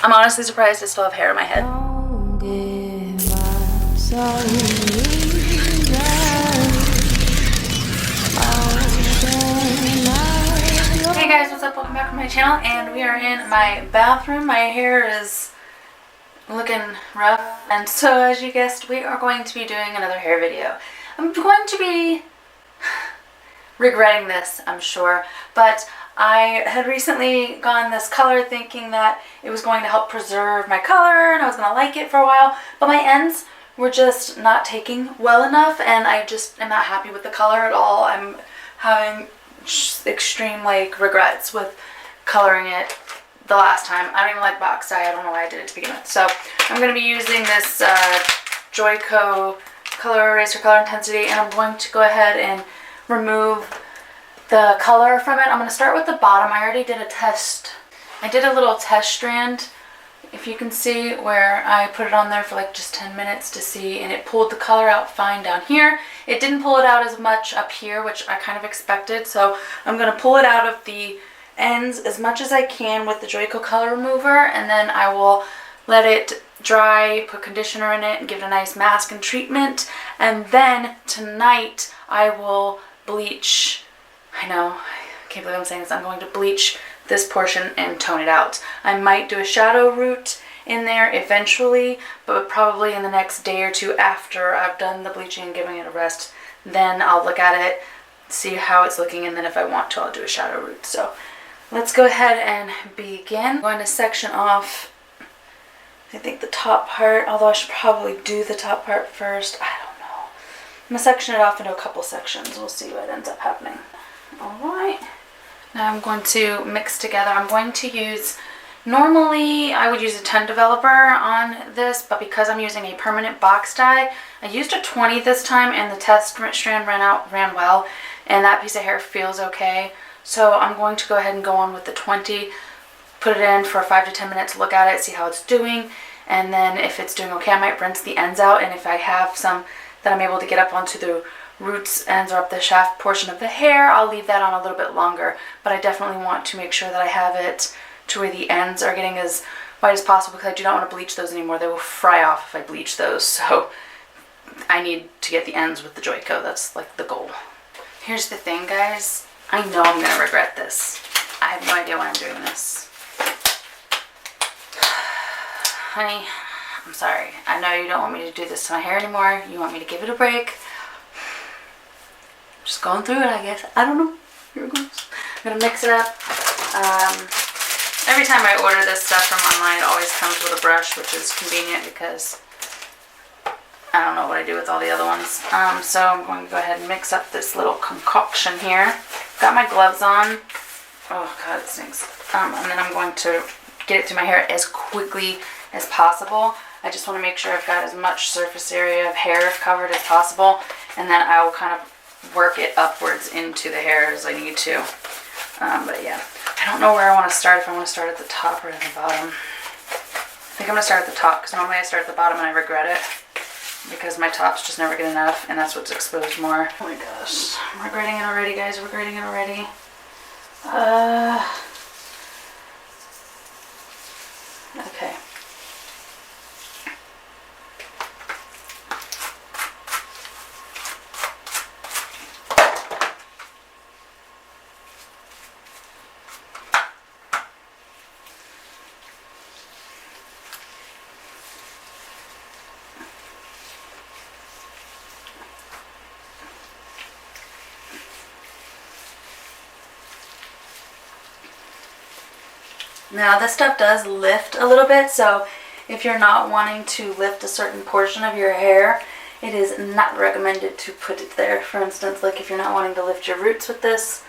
I'm honestly surprised I still have hair in my head. Hey guys, what's up? Welcome back to my channel, and we are in my bathroom. My hair is looking rough, and so as you guessed, we are going to be doing another hair video. I'm going to be regretting this, I'm sure, but I had recently gone this color thinking that it was going to help preserve my color and I was going to like it for a while, but my ends were just not taking well enough, and I just am not happy with the color at all. I'm having extreme regrets with coloring it the last time. I don't even like box dye. I don't know why I did it to begin with. So I'm going to be using this Joico Color Eraser Color Intensity, and I'm going to go ahead and remove the color from it. I'm going to start with the bottom. I already did a test. I did a little test strand, if you can see, where I put it on there for like just 10 minutes to see, and it pulled the color out fine down here. It didn't pull it out as much up here, which I kind of expected, so I'm going to pull it out of the ends as much as I can with the Joico color remover, and then I will let it dry, put conditioner in it, and give it a nice mask and treatment, and then tonight I will bleach. I know, I can't believe I'm saying this. I'm going to bleach this portion and tone it out. I might do a shadow root in there eventually, but probably in the next day or two after I've done the bleaching and giving it a rest. Then I'll look at it, see how it's looking, and then if I want to, I'll do a shadow root. So let's go ahead and begin. I'm going to section off, I think, the top part, although I should probably do the top part first. I don't know. I'm going to section it off into a couple sections. We'll see what ends up happening. Alright, now I'm going to mix together. I'm going to use, normally I would use a 10 developer on this, but because I'm using a permanent box dye, I used a 20 this time, and the test strand ran well, and that piece of hair feels okay. So I'm going to go ahead and go on with the 20, put it in for 5 to 10 minutes, look at it, see how it's doing, and then if it's doing okay, I might rinse the ends out, and if I have some that I'm able to get up onto the roots, ends, or up the shaft portion of the hair, I'll leave that on a little bit longer. But I definitely want to make sure that I have it to where the ends are getting as white as possible, because I do not want to bleach those anymore. They will fry off if I bleach those, so I need to get the ends with the Joico. That's like the goal. Here's the thing, guys. I know I'm going to regret this. I have no idea why I'm doing this. Honey, I'm sorry. I know you don't want me to do this to my hair anymore. You want me to give it a break. Just going through it, I guess. I don't know. Here it goes. I'm going to mix it up. Every time I order this stuff from online, it always comes with a brush, which is convenient because I don't know what I do with all the other ones. So I'm going to go ahead and mix up this little concoction here. Got my gloves on. Oh god, it stinks. And then I'm going to get it to my hair as quickly as possible. I just want to make sure I've got as much surface area of hair covered as possible, and then I will kind of work it upwards into the hair as I need to. But yeah, I don't know where I want to start, if I want to start at the top or at the bottom. I think I'm going to start at the top, because normally I start at the bottom and I regret it, because my top's just never good enough, and that's what's exposed more. Oh my gosh, I'm regretting it already, guys. Regretting it already. Okay. Now this stuff does lift a little bit, so if you're not wanting to lift a certain portion of your hair, it is not recommended to put it there. For instance, like if you're not wanting to lift your roots with this,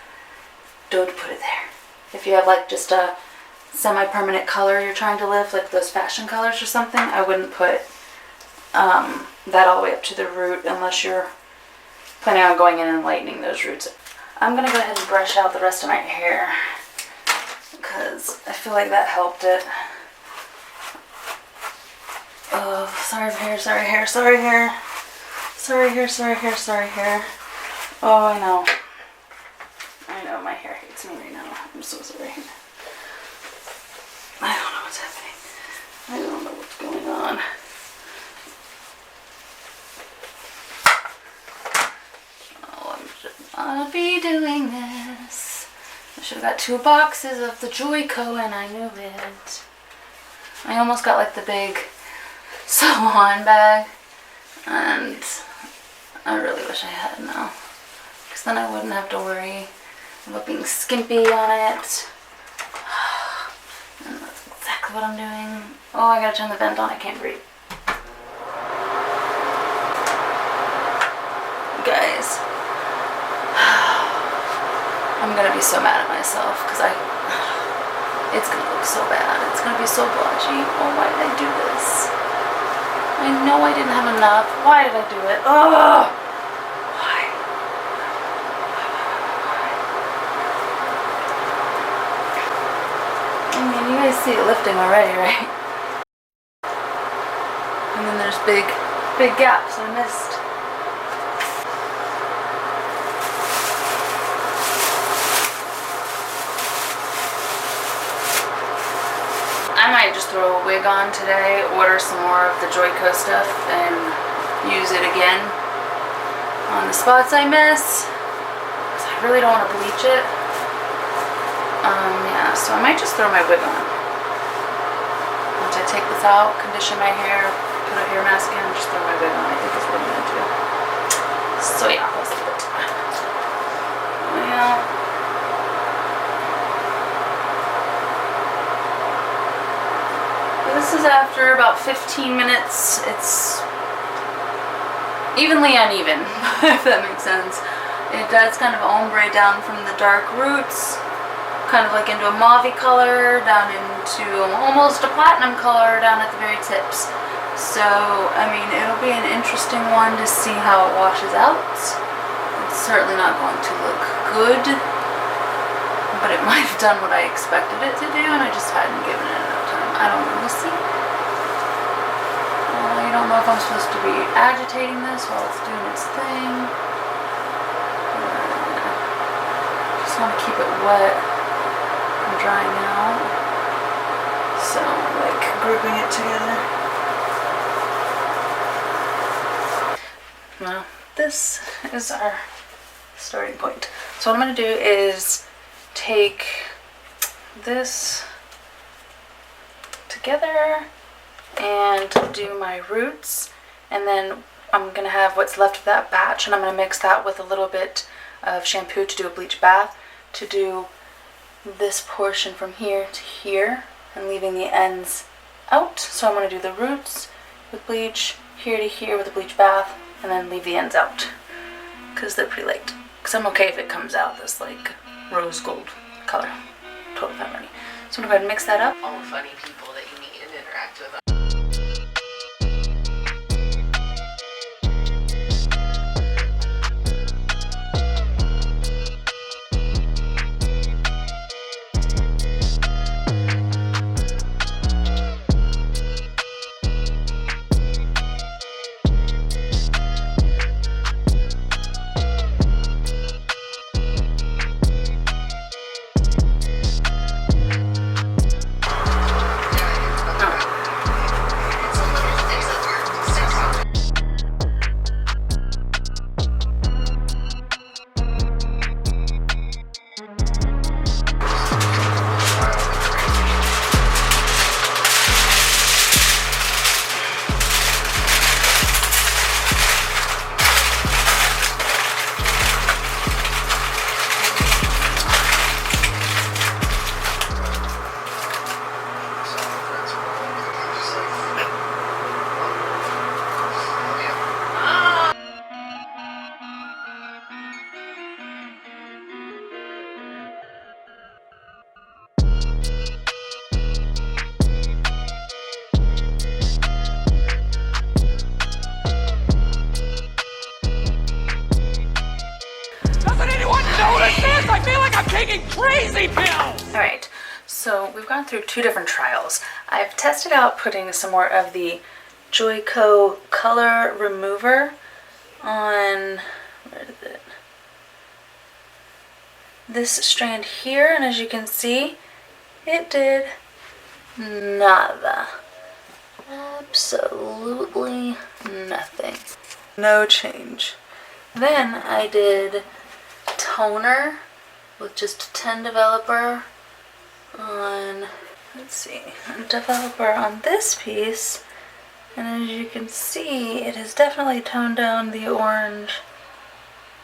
don't put it there. If you have like just a semi-permanent color you're trying to lift, like those fashion colors or something, I wouldn't put that all the way up to the root unless you're planning on going in and lightening those roots. I'm going to go ahead and brush out the rest of my hair, because I feel like that helped it. Oh, sorry hair, sorry hair, sorry hair. Sorry hair, sorry hair, sorry hair. Oh, I know. I know, my hair hates me right now. I'm so sorry. I don't know what's happening. Should have got 2 boxes of the Joico and I knew it. I almost got like the big salon bag, and I really wish I had now, because then I wouldn't have to worry about being skimpy on it. And that's exactly what I'm doing. Oh, I gotta turn the vent on, I can't breathe. Guys, I'm gonna be so mad at myself because it's gonna look so bad. It's gonna be so blotchy. Oh, why did I do this? I know I didn't have enough. Why did I do it? Ugh! Why? I mean, you guys see it lifting already, right? And then there's big gaps I missed. I might just throw a wig on today, order some more of the Joico stuff, and use it again on the spots I miss, because I really don't want to bleach it. Yeah, so I might just throw my wig on. Once I take this out, condition my hair, put a hair mask in, and just throw my wig on. I think that's what I'm going to do. So yeah, let's do it. Well, this is after about 15 minutes. It's evenly uneven, if that makes sense. It does kind of ombre down from the dark roots, kind of like into a mauve color, down into almost a platinum color down at the very tips. So, I mean, it'll be an interesting one to see how it washes out. It's certainly not going to look good, but it might have done what I expected it to do, and I just hadn't given it enough time. I don't know, we'll see. I don't know if I'm supposed to be agitating this while it's doing its thing. Just want to keep it wet and drying out. So, like, grouping it together. Well, this is our starting point. So what I'm going to do is take this together and do my roots, and then I'm going to have what's left of that batch, and I'm going to mix that with a little bit of shampoo to do a bleach bath, to do this portion from here to here and leaving the ends out. So I'm going to do the roots with bleach, here to here with a bleach bath, and then leave the ends out because they're pretty light. Because I'm okay if it comes out this like rose gold color. Totally fine with me. So I'm going to go ahead and mix that up. All the funny people that you meet and interact with. I feel like I'm taking crazy pills! Alright, so we've gone through 2 different trials. I've tested out putting some more of the Joico color remover on, where is it? This strand here, and as you can see, it did nada. Absolutely nothing. No change. Then I did toner with just 10 developer on, let's see, developer on this piece. And as you can see, it has definitely toned down the orange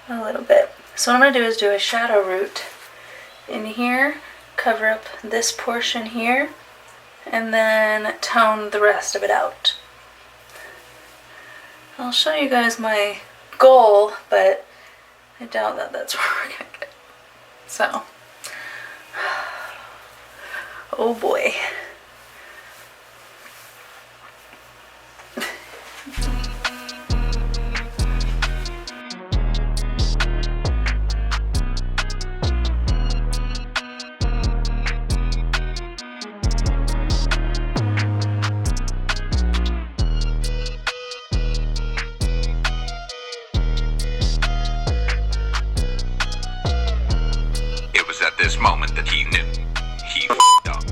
a little bit. So what I'm going to do is do a shadow root in here, cover up this portion here, and then tone the rest of it out. I'll show you guys my goal, but I doubt that that's where we're going to get. So, oh boy. At this moment that he knew he f***ed up.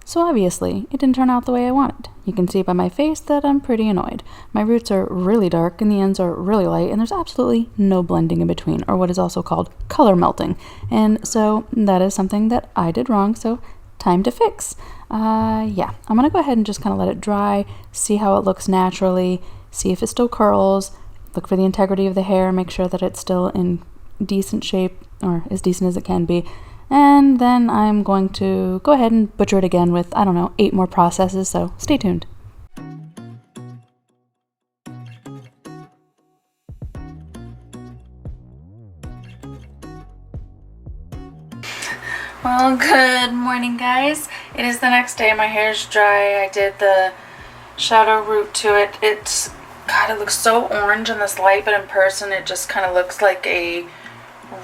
So obviously, it didn't turn out the way I wanted. You can see by my face that I'm pretty annoyed. My roots are really dark and the ends are really light, and there's absolutely no blending in between, or what is also called color melting. And so that is something that I did wrong, so time to fix. Yeah, I'm gonna go ahead and just kind of let it dry, see how it looks naturally, see if it still curls, look for the integrity of the hair, make sure that it's still in decent shape, or as decent as it can be. And then I'm going to go ahead and butcher it again with, I don't know, 8 more processes, so stay tuned. Well, good morning, guys. It is the next day. My hair's dry. I did the shadow root to it. God, it looks so orange in this light, but in person it just kind of looks like a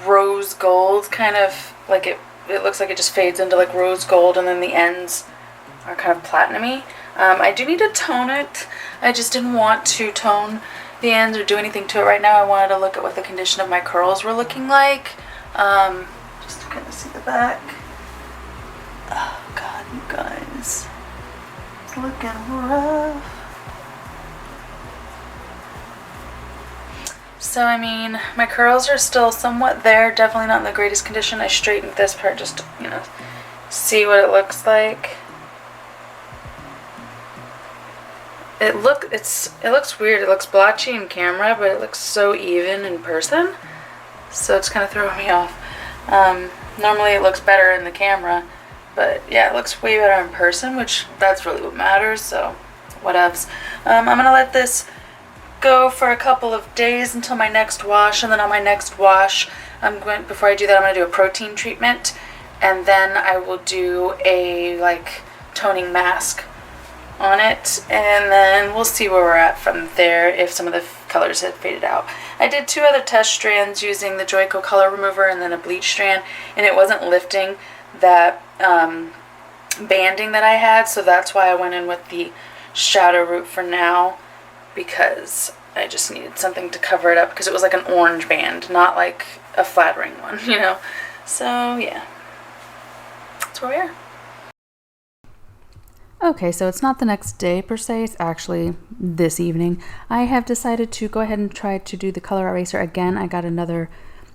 rose gold, kind of like it looks like it just fades into like rose gold, and then the ends are kind of platinumy. I do need to tone it. I just didn't want to tone the ends or do anything to it right now. I wanted to look at what the condition of my curls were looking like. Just to kind of see the back. Oh God, you guys, it's looking rough. So, I mean, my curls are still somewhat there, definitely not in the greatest condition. I straightened this part just to, you know, see what it looks like. It looks weird. It looks blotchy in camera, but it looks so even in person. So it's kind of throwing me off. Normally it looks better in the camera, but yeah, it looks way better in person, which that's really what matters, so whatevs. I'm going to let this go for a couple of days until my next wash, and then on my next wash before I do that, I'm going to do a protein treatment, and then I will do a like toning mask on it, and then we'll see where we're at from there if some of the colors have faded out. I did 2 other test strands using the Joico color remover and then a bleach strand, and it wasn't lifting that banding that I had, so that's why I went in with the shadow root for now, because I just needed something to cover it up, because it was like an orange band, not like a flattering one, you know. So yeah, that's where we are. Okay, so it's not the next day per se, it's actually this evening. I have decided to go ahead and try to do the color eraser again. I got another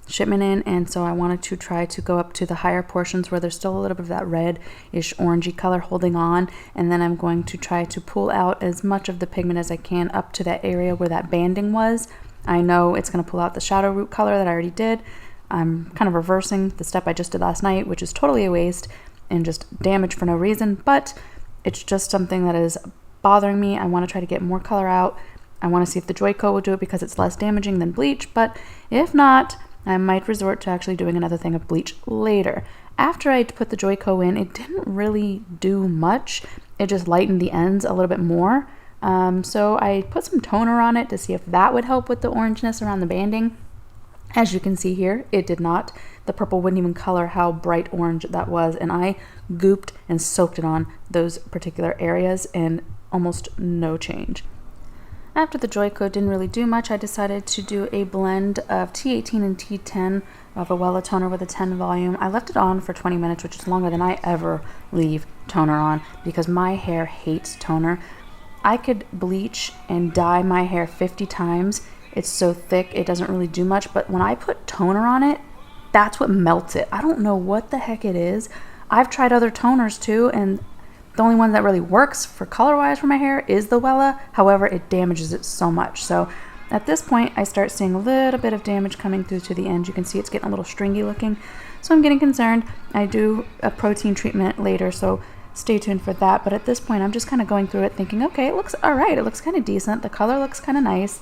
shipment in, and so I wanted to try to go up to the higher portions where there's still a little bit of that red-ish orangey color holding on, and then I'm going to try to pull out as much of the pigment as I can up to that area where that banding was. I know it's going to pull out the shadow root color that I already did. I'm kind of reversing the step I just did last night, which is totally a waste and just damage for no reason, but it's just something that is bothering me. I want to try to get more color out. I want to see if the Joico will do it because it's less damaging than bleach, but if not, I might resort to actually doing another thing of bleach later. After I put the Joico in, it didn't really do much. It just lightened the ends a little bit more. So I put some toner on it to see if that would help with the orangeness around the banding. As you can see here, it did not. The purple wouldn't even color how bright orange that was, and I gooped and soaked it on those particular areas and almost no change. After the Joy Coat didn't really do much, I decided to do a blend of T18 and T10 of a Wella toner with a 10 volume. I left it on for 20 minutes, which is longer than I ever leave toner on because my hair hates toner. I could bleach and dye my hair 50 times. It's so thick, it doesn't really do much, but when I put toner on it, that's what melts it. I don't know what the heck it is. I've tried other toners too, and the only one that really works for color-wise for my hair is the Wella. However, it damages it so much. So at this point, I start seeing a little bit of damage coming through to the end. You can see it's getting a little stringy looking. So I'm getting concerned. I do a protein treatment later, so stay tuned for that. But at this point, I'm just kind of going through it thinking, okay, it looks all right. It looks kind of decent. The color looks kind of nice.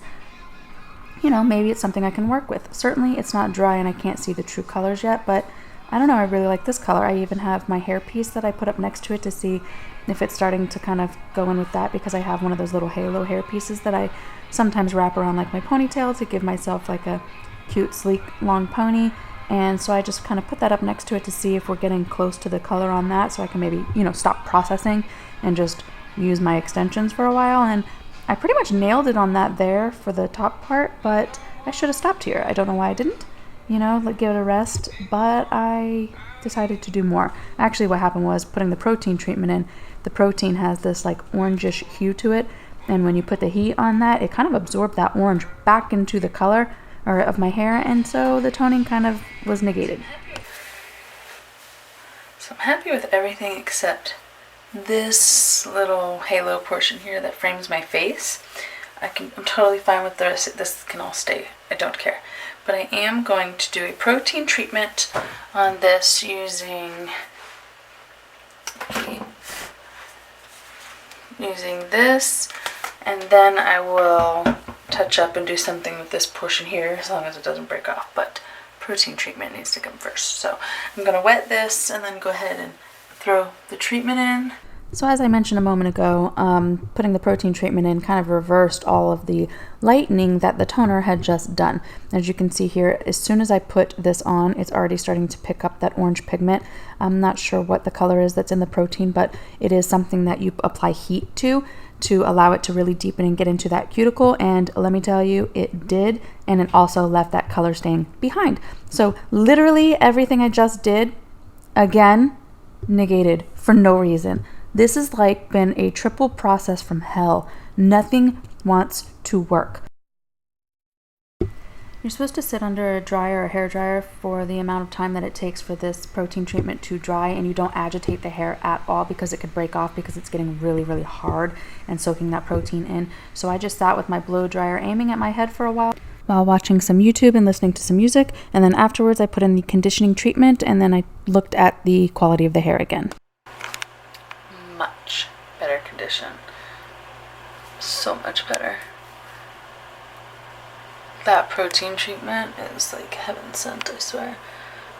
You know, maybe it's something I can work with. Certainly, it's not dry and I can't see the true colors yet, but I don't know, I really like this color. I even have my hair piece that I put up next to it to see if it's starting to kind of go in with that, because I have one of those little halo hair pieces that I sometimes wrap around like my ponytail to give myself like a cute, sleek, long pony. And so I just kind of put that up next to it to see if we're getting close to the color on that, so I can maybe, you know, stop processing and just use my extensions for a while. And I pretty much nailed it on that there for the top part, but I should have stopped here. I don't know why I didn't. You know, like give it a rest, but I decided to do more. Actually, what happened was putting the protein treatment in. The protein has this like orangish hue to it, and when you put the heat on that, it kind of absorbed that orange back into the color of my hair, and so the toning kind of was negated. So I'm happy with everything except this little halo portion here that frames my face. I'm totally fine with the rest. This can all stay. I don't care. But I am going to do a protein treatment on this using this, and then I will touch up and do something with this portion here as long as it doesn't break off. But protein treatment needs to come first. So I'm going to wet this and then go ahead and throw the treatment in. So as I mentioned a moment ago, putting the protein treatment in kind of reversed all of the lightening that the toner had just done. As you can see here, as soon as I put this on, it's already starting to pick up that orange pigment. I'm not sure what the color is that's in the protein, but it is something that you apply heat to allow it to really deepen and get into that cuticle. And let me tell you, it did, and it also left that color stain behind. So literally everything I just did, again, negated for no reason. This has like been a triple process from hell. Nothing wants to work. You're supposed to sit under a dryer or hair dryer for the amount of time that it takes for this protein treatment to dry, and you don't agitate the hair at all because it could break off because it's getting really, really hard and soaking that protein in. So I just sat with my blow dryer aiming at my head for a while watching some YouTube and listening to some music, and then afterwards I put in the conditioning treatment, and then I looked at the quality of the hair again. Much better condition. So much better. That protein treatment is like heaven sent, I swear.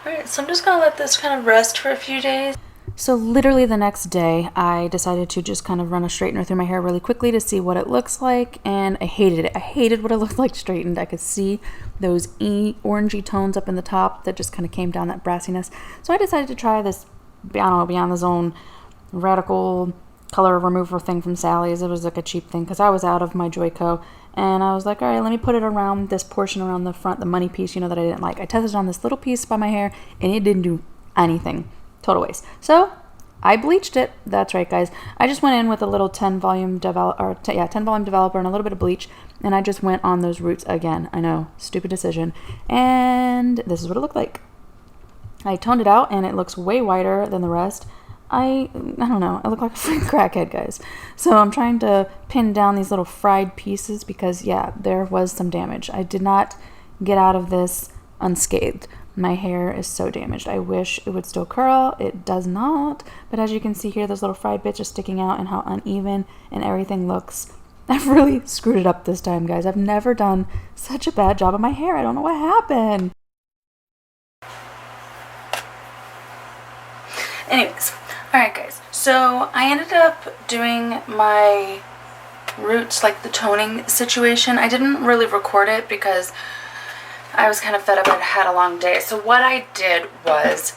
Alright, so I'm just gonna let this kind of rest for a few days. So literally the next day, I decided to just kind of run a straightener through my hair really quickly to see what it looks like, and I hated it. I hated what it looked like straightened. I could see those orangey tones up in the top that just kind of came down, that brassiness. So I decided to try this, I don't know, Beyond the Zone radical color remover thing from Sally's. It was like a cheap thing because I was out of my Joico, and I was like, all right, let me put it around this portion around the front, the money piece, you know, that I didn't like. I tested on this little piece by my hair, and it didn't do anything. Total waste. So I bleached it. That's right, guys. I just went in with a little 10 volume developer and a little bit of bleach, and I just went on those roots again. I know, stupid decision. And this is what it looked like. I toned it out, and it looks way whiter than the rest. I don't know. I look like a freaking crackhead, guys. So I'm trying to pin down these little fried pieces because, yeah, there was some damage. I did not get out of this unscathed. My hair is so damaged. I wish it would still curl. It does not. But as you can see here, those little fried bits are sticking out and how uneven and everything looks. I've really screwed it up this time, guys. I've never done such a bad job of my hair. I don't know what happened. Anyways, alright guys, so I ended up doing my roots, like the toning situation. I didn't really record it because I was kind of fed up. I had a long day. So what I did was,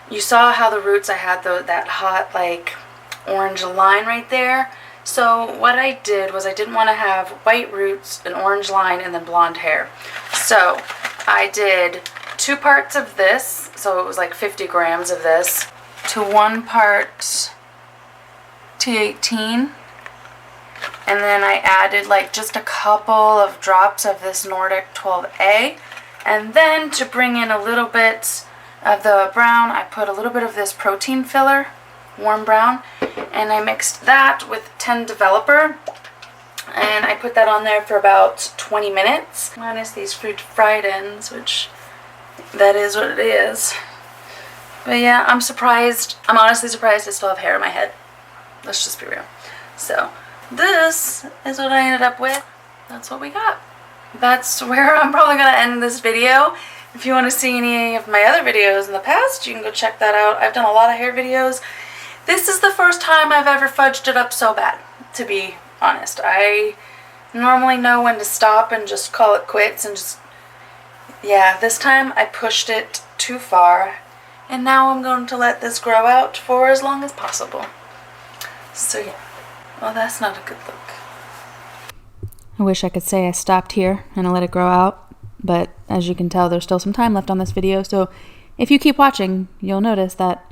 you saw how the roots, I had that hot like orange line right there. So what I did was, I didn't want to have white roots, an orange line, and then blonde hair. So I did 2 parts of this, so it was like 50 grams of this, to 1 part T18. And then I added like just a couple of drops of this Nordic 12A. And then to bring in a little bit of the brown, I put a little bit of this protein filler, warm brown, and I mixed that with 10 developer, and I put that on there for about 20 minutes, minus these fried ends, which that is what it is. But yeah, I'm surprised. I'm honestly surprised I still have hair in my head. Let's just be real. So this is what I ended up with. That's what we got. That's where I'm probably going to end this video. If you want to see any of my other videos in the past, you can go check that out. I've done a lot of hair videos. This is the first time I've ever fudged it up so bad, to be honest. I normally know when to stop and just call it quits and just, yeah, this time I pushed it too far, and now I'm going to let this grow out for as long as possible. So yeah, well, that's not a good look. I wish I could say I stopped here and I let it grow out, but as you can tell, there's still some time left on this video, so if you keep watching, you'll notice that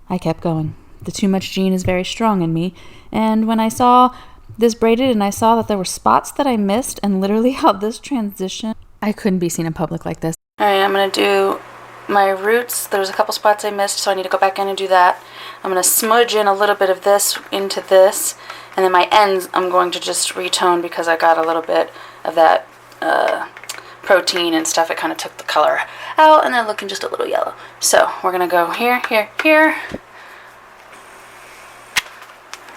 I kept going. The too much gene is very strong in me, and when I saw this braided and I saw that there were spots that I missed, and literally how this transition, I couldn't be seen in public like this. Alright, I'm going to do my roots. There's a couple spots I missed, so I need to go back in and do that. I'm going to smudge in a little bit of this into this, and then my ends I'm going to just retone because I got a little bit of that protein and stuff. It kind of took the color out, and they're looking just a little yellow. So we're going to go here, here, here,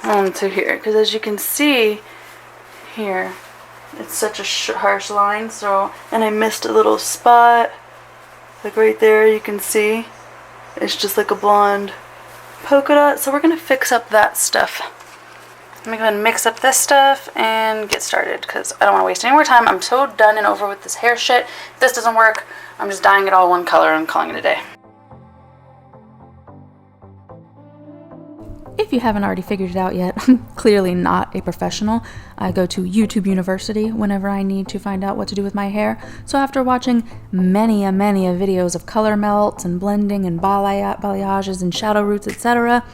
to here, because as you can see here, it's such a harsh line. So, and I missed a little spot, like right there, you can see it's just like a blonde polka dot. So we're gonna fix up that stuff. I'm gonna go ahead and mix up this stuff and get started, because I don't want to waste any more time. I'm so done and over with this hair shit. If this doesn't work, I'm just dyeing it all one color and calling it a day. If you haven't already figured it out yet, I'm clearly not a professional. I go to YouTube University whenever I need to find out what to do with my hair. So after watching many videos of color melts and blending and balayages and shadow roots, etc.,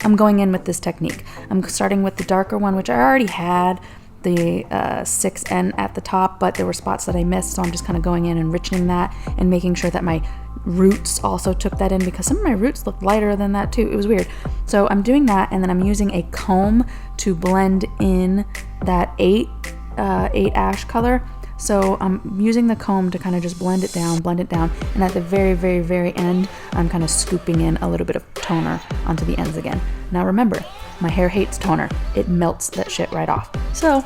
I'm going in with this technique. I'm starting with the darker one, which I already had the 6N at the top, but there were spots that I missed, so I'm just kind of going in and enriching that and making sure that my roots also took that in, because some of my roots looked lighter than that too. It was weird. So I'm doing that, and then I'm using a comb to blend in that 8 ash color. So I'm using the comb to kind of just blend it down, and at the very end, I'm kind of scooping in a little bit of toner onto the ends again. Now remember, my hair hates toner. It melts that shit right off. So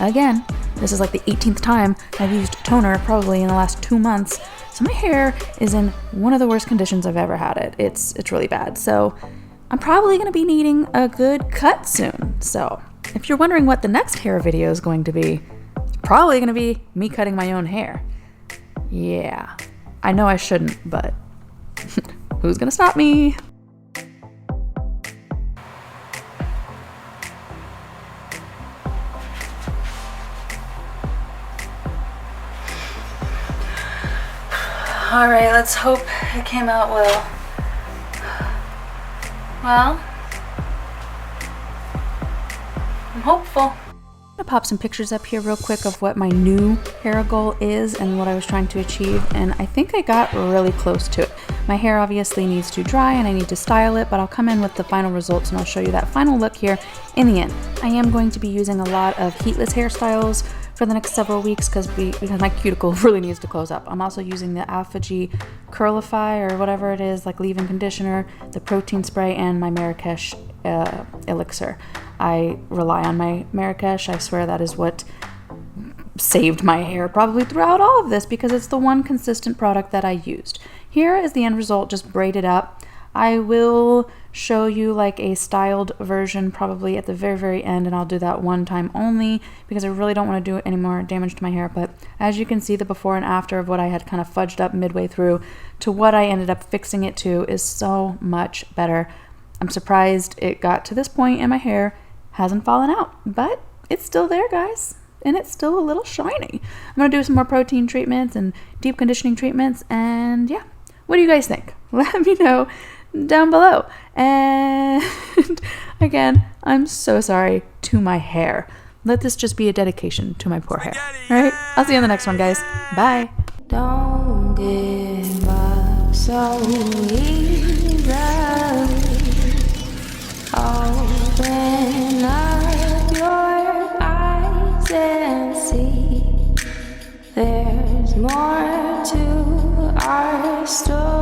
again, this is like the 18th time I've used toner probably in the last 2 months. So my hair is in one of the worst conditions I've ever had it. It's really bad. So I'm probably going to be needing a good cut soon. So if you're wondering what the next hair video is going to be, it's probably going to be me cutting my own hair. Yeah, I know I shouldn't, but who's going to stop me? Alright, let's hope it came out well. Well, I'm hopeful. I'm gonna pop some pictures up here real quick of what my new hair goal is and what I was trying to achieve, and I think I got really close to it. My hair obviously needs to dry and I need to style it, but I'll come in with the final results and I'll show you that final look here in the end. I am going to be using a lot of heatless hairstyles for the next several weeks because my cuticle really needs to close up. I'm also using the Alpha G Curlify or whatever it is, like leave-in conditioner, the protein spray, and my Marrakesh elixir. I rely on my Marrakesh. I swear that is what saved my hair probably throughout all of this, because it's the one consistent product that I used. Here is the end result, just braided up. I will show you like a styled version probably at the very end, and I'll do that one time only because I really don't want to do any more damage to my hair. But as you can see, the before and after of what I had kind of fudged up midway through to what I ended up fixing it to is so much better. I'm surprised it got to this point and my hair hasn't fallen out, but it's still there, guys, and it's still a little shiny. I'm gonna do some more protein treatments and deep conditioning treatments, and yeah, what do you guys think? Let me know down below. And again, I'm so sorry to my hair. Let this just be a dedication to my poor hair. All right, I'll see you on the next one, guys. Bye. Don't give up so easily. Open up your eyes and see there's more to our story.